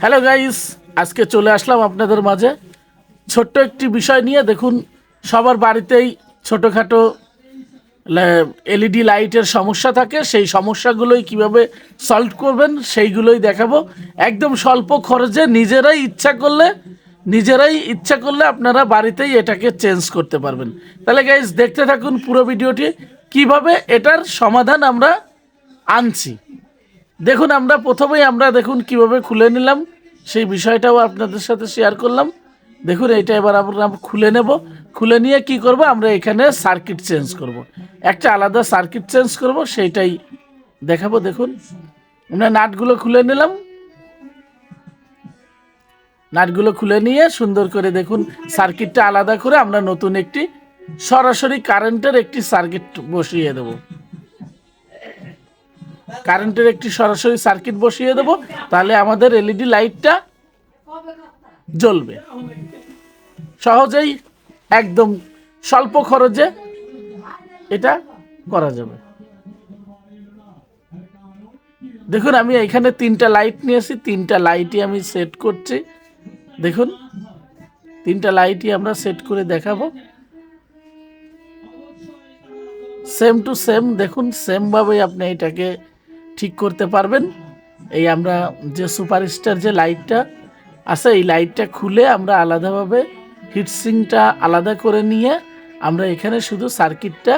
Hello guys, আজকে চলে আসলাম আপনাদের মাঝে ছোট্ট একটি বিষয় নিয়ে। দেখুন, সবার বাড়িতেই ছোটোখাটো এলইডি লাইটের সমস্যা থাকে। সেই সমস্যাগুলোই কিভাবে সলভ করবেন সেইগুলোই দেখাবো একদম স্বল্প খরচে। নিজেরাই ইচ্ছা করলে আপনারা বাড়িতেই এটাকে চেঞ্জ করতে পারবেন। তাহলে গাইস, দেখতে থাকুন পুরো ভিডিওটি, কিভাবে এটার সমাধান আমরা আনছি। দেখুন, আমরা দেখুন কিভাবে খুলে নিলাম, সেই বিষয়টাও আপনাদের সাথে শেয়ার করলাম। দেখুন, এটা এবার আমরা খুলে নেব। খুলে নিয়ে কি করব, আমরা এখানে সার্কিট চেঞ্জ করব, একটা আলাদা সার্কিট চেঞ্জ করব, সেইটাই দেখাবো। দেখুন, আমরা নাটগুলো খুলে নিলাম। নাটগুলো খুলে নিয়ে সুন্দর করে দেখুন সার্কিটটা আলাদা করে আমরা নতুন একটি সরাসরি কারেন্টের একটি সার্কিট বসিয়ে দেবো। কারেন্টের একটি সরাসরি সার্কিট বসিয়ে দেব, তাহলে আমাদের এলইডি লাইটটা জ্বলবে। সহজেই একদম স্বল্প খরচে এটা করা যাবে। দেখুন, আমি এখানে 3টা লাইট নিয়েছি, 3টা লাইটই আমি সেট করছি। দেখুন, 3টা লাইটই আমরা সেট করে দেখাবো সেম টু সেম। দেখুন, সেমভাবেই আপনি এটাকে ঠিক করতে পারবেন। এই আমরা যে সুপারস্টার যে লাইটটা আছে, এই লাইটটা খুলে আমরা আলাদাভাবে হিটসিংটা আলাদা করে নিয়ে আমরা এখানে শুধু সার্কিটটা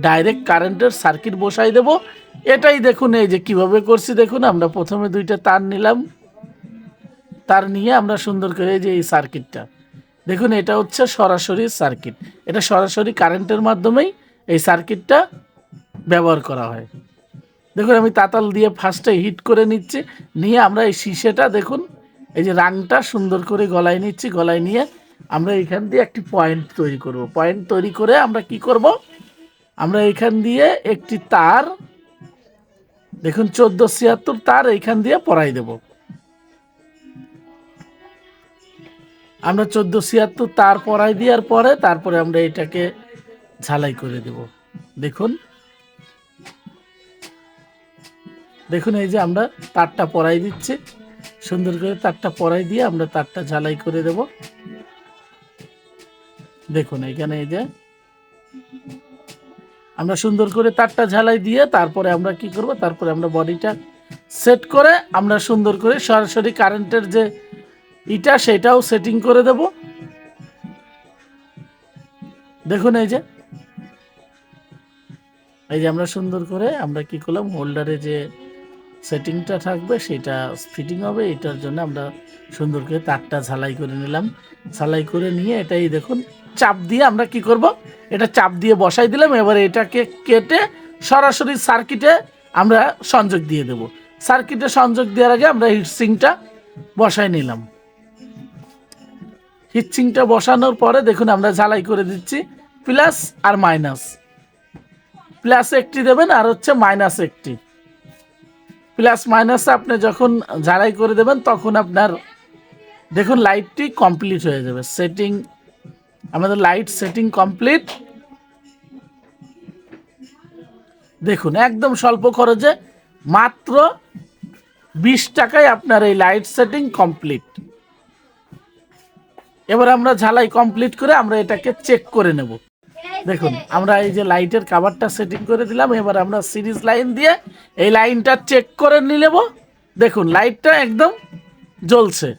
ডাইরেক্ট কারেন্টের সার্কিট বসাই দেব। এটাই দেখুন, এই যে কিভাবে করছি। দেখুন, আমরা প্রথমে 2টা তার নিলাম, তার নিয়ে আমরা সুন্দর করে এই যে এই সার্কিটটা দেখুন, এটা হচ্ছে সরাসরি সার্কিট। এটা সরাসরি কারেন্টের মাধ্যমেই এই সার্কিটটা ব্যবহার করা হয়। দেখুন, আমি তাতাল দিয়ে ফার্স্টে হিট করে নিচ্ছি, নিয়ে আমরা এই শীষেটা দেখুন, এই যে রাংটা সুন্দর করে গলায় নিচ্ছি। গলায় নিয়ে আমরা এখান দিয়ে একটি পয়েন্ট তৈরি করব। পয়েন্ট তৈরি করে আমরা কি করব, আমরা এখান দিয়ে একটি তার দেখুন 1476 তার এইখান দিয়ে পরাই দেব। আমরা 1476 তার পরাই দেওয়ার পরে তারপরে আমরা এটাকে ঝালাই করে দেব। দেখুন দেখুন এই যে আমরা তারটা পরাই দিচ্ছি, সুন্দর করে তারটা পরাই দিয়ে আমরা তারটা ঝালাই করে দেব। দেখুন, এখানে এই যে আমরা সুন্দর করে তারটা ঝালাই দিয়ে তারপরে আমরা কি করব, তারপরে আমরা বডিটা সেট করে আমরা সুন্দর করে সরাসরি কারেন্টের যে ইটা সেটাও সেটিং করে দেব। দেখুন, এই যে আমরা সুন্দর করে আমরা কি করলাম, হোল্ডারে যে সেটিংটা থাকবে সেটা ফিটিং হবে। এটার জন্য আমরা সুন্দর করে তারটা ঝালাই করে নিলাম। ঝালাই করে নিয়ে এটাই দেখুন চাপ দিয়ে আমরা কি করব, এটা চাপ দিয়ে বসাই দিলাম। এবারে এটাকে কেটে সরাসরি সার্কিটে আমরা সংযোগ দিয়ে দেব। সার্কিটে সংযোগ দেওয়ার আগে আমরা হিটসিংটা বসাই নিলাম। হিটসিংটা বসানোর পরে দেখুন আমরা ঝালাই করে দিচ্ছি প্লাস আর মাইনাস। প্লাস একটি দেবেন আর হচ্ছে মাইনাস একটি। প্লাস মাইনাসে আপনি যখন ঝালাই করে দেবেন তখন আপনার দেখুন লাইটটি কমপ্লিট হয়ে যাবে। সেটিং, আমাদের লাইট সেটিং কমপ্লিট। দেখুন, একদম স্বল্প খরচে মাত্র 20 টাকায় আপনার এই লাইট সেটিং কমপ্লিট। এবার আমরা ঝালাই কমপ্লিট করে আমরা এটাকে চেক করে নেব। দেখুন, আমরা এই যে লাইটের কভারটা সেটিং করে দিলাম। এবার আমরা সিরিজ লাইন দিয়ে এই লাইনটা চেক করে নিয়ে নেব। দেখুন, লাইটটা একদম জ্বলছে।